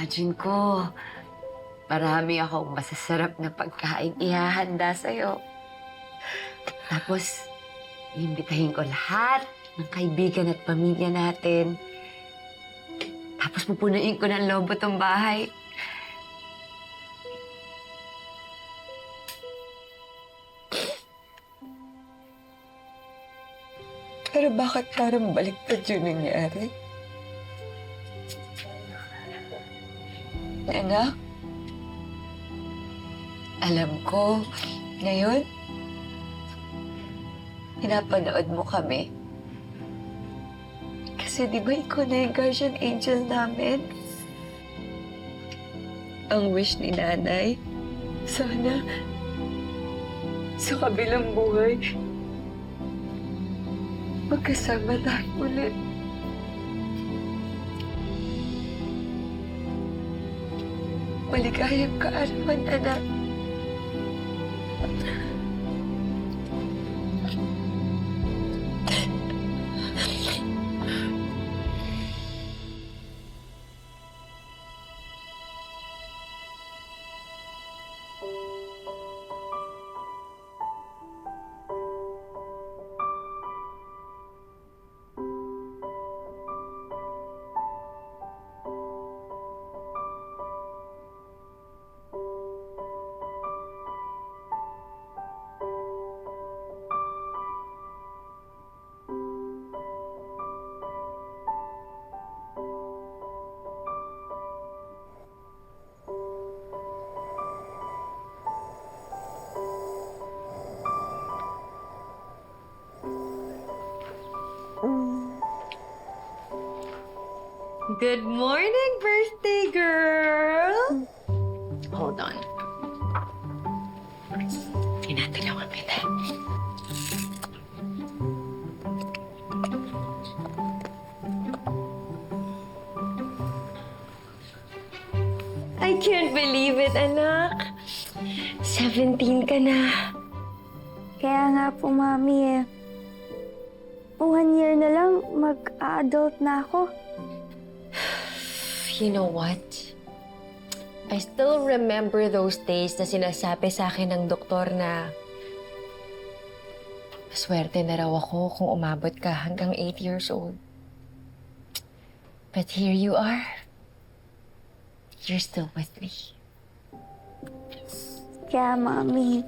Imagine ko, marami akong masasarap na pagkain ihahanda sa'yo. Tapos, iimbitahin ko lahat ng kaibigan at pamilya natin. Tapos pupunuin ko ng lobo tong bahay. Pero bakit parang baliktad yung nangyari? Anak, alam ko, ngayon, pinapanood mo kami. Kasi di ba ikaw na yung guardian angel namin? Ang wish ni nanay, sana sa kabilang buhay, magkasama tayo ulit. Maligayang kaarawan, anak. Good morning, birthday girl! Hold on. Tinatulungan kita. I can't believe it, anak. 17 ka na. Kaya nga po, Mami, 1 year na lang, mag-a-adult na ako. You know what? I still remember those days na sinasabi sa akin ng doktor na maswerte na raw ako kung umabot ka hanggang 8 years old. But here you are. You're still with me. Kaya, Mami,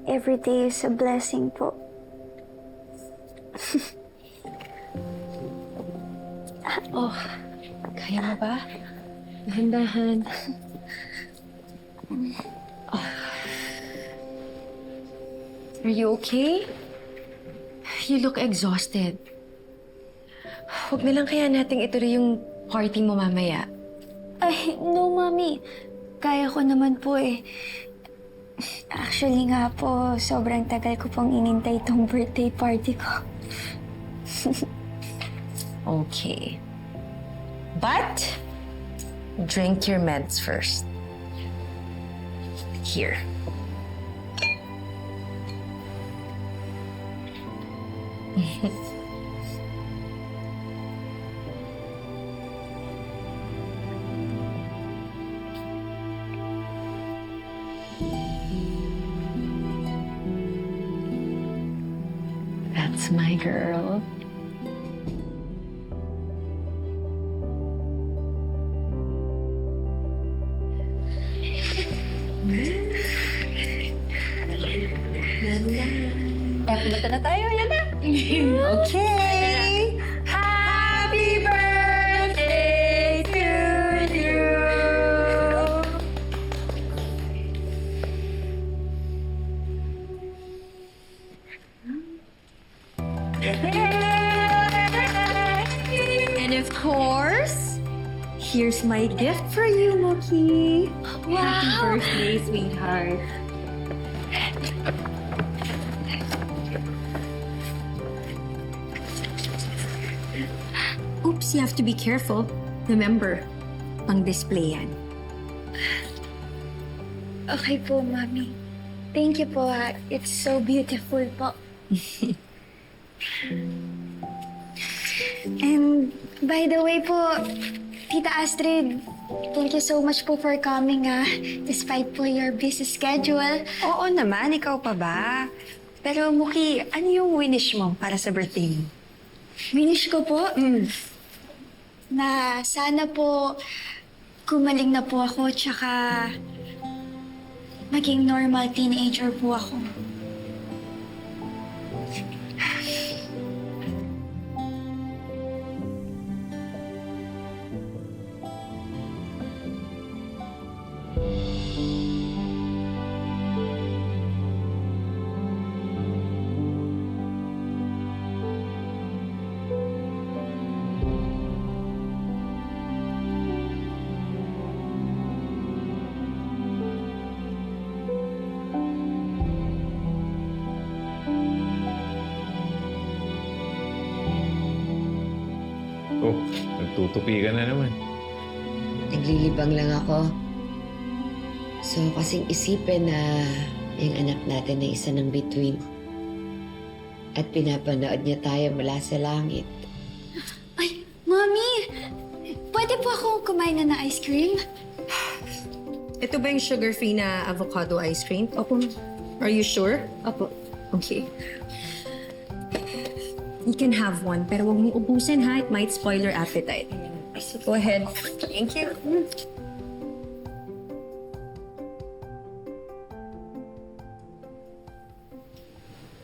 every day is a blessing po. Oh, kaya mo ba? Dahan-dahan. Oh. Are you okay? You look exhausted. Huwag na lang kaya nating ituloy yung party mo mamaya. Ay, no, Mami. Kaya ko naman po eh. Actually nga po, sobrang tagal ko pong inintay itong birthday party ko. Okay. But, drink your meds first. Here. That's my girl. Punta na tayo, yan na. Okay. Happy birthday to you! And of course, here's my gift for you, Moki. Wow! Happy birthday, sweetheart. Oops, you have to be careful. Remember, pang-display yan. Okay po, Mami. Thank you po, ha. It's so beautiful po. And by the way po, Tita Astrid, Thank you so much po for coming, despite po your busy schedule. Oo naman, ikaw pa ba? Pero Muki, ano yung winish mo para sa birthday mo? Finish ko po na sana po gumaling na po ako tsaka maging normal teenager po ako. Oh, nagtutupi ka na naman. Naglilibang lang ako. So, kasing isipin na yung anak natin na isa ng bituin. At pinapanood niya tayo mula sa langit. Ay, Mami! Pwede po akong kumain na ng ice cream? Ito ba yung sugar-free na avocado ice cream? Opo. Are you sure? Opo. Okay. You can have one, pero huwag mong ubusin ha. It might spoil your appetite. So go ahead. Thank you.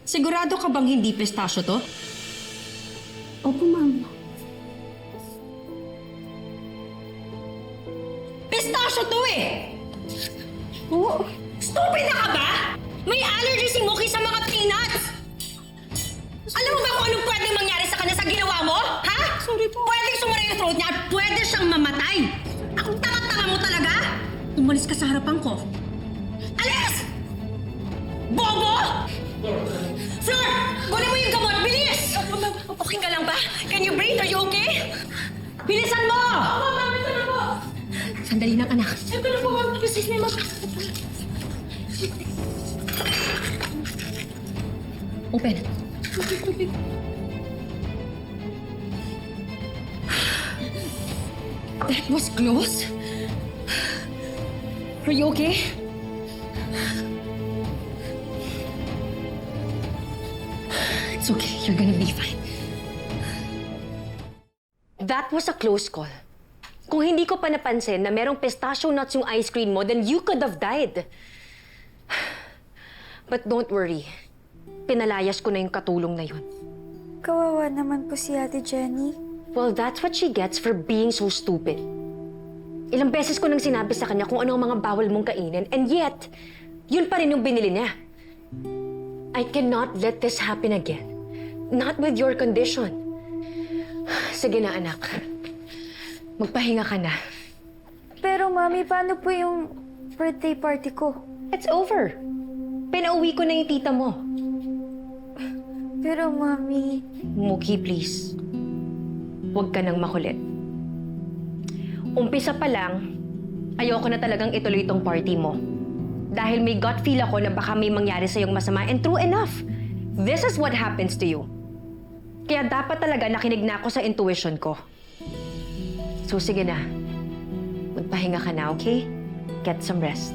Sigurado ka bang hindi pistachio to? Opo, Ma'am. Pistachio to eh! Oo. Stupid na ka ba? May allergy si Mookie sa mga peanuts! Alam mo ba kung anong pwedeng mangyari sa kanya sa ginawa mo? Ha? Sorry po. Pwedeng sumara yung throat niya at pwede siyang mamatay. Ang tanga-tanga mo talaga? Umalis ka sa harapan ko. Alis! Bobo! Flor! Kunin mo yung gamot! Bilis! Okay ka lang ba? Can you breathe? Are you okay? Bilisan mo! Bilisan mo! Sandali lang, anak. Ito na po, ma'am. Excuse me, ma'am. Open. That was close. Are you okay? It's okay. You're gonna be fine. That was a close call. Kung hindi ko pa napansin na merong pistachio nuts yung ice cream mo, then you could have died. But don't worry. Pinalayas ko na yung katulong na yun. Kawawa naman po si Ate Jenny. Well, that's what she gets for being so stupid. Ilang beses ko nang sinabi sa kanya kung ano ang mga bawal mong kainin, and yet, yun pa rin yung binili niya. I cannot let this happen again. Not with your condition. Sige na, anak. Magpahinga ka na. Pero Mami, paano po yung birthday party ko? It's over. Pinauwi ko na yung tita mo. Pero Mami... Mookie, please. Huwag ka nang makulit. Umpisa pa lang, ayoko na talagang ituloy itong party mo. Dahil may gut feel ako na baka may mangyari sa'yong masama, and true enough, this is what happens to you. Kaya dapat talaga nakinig na ako sa intuition ko. So sige na, magpahinga ka na, okay? Get some rest.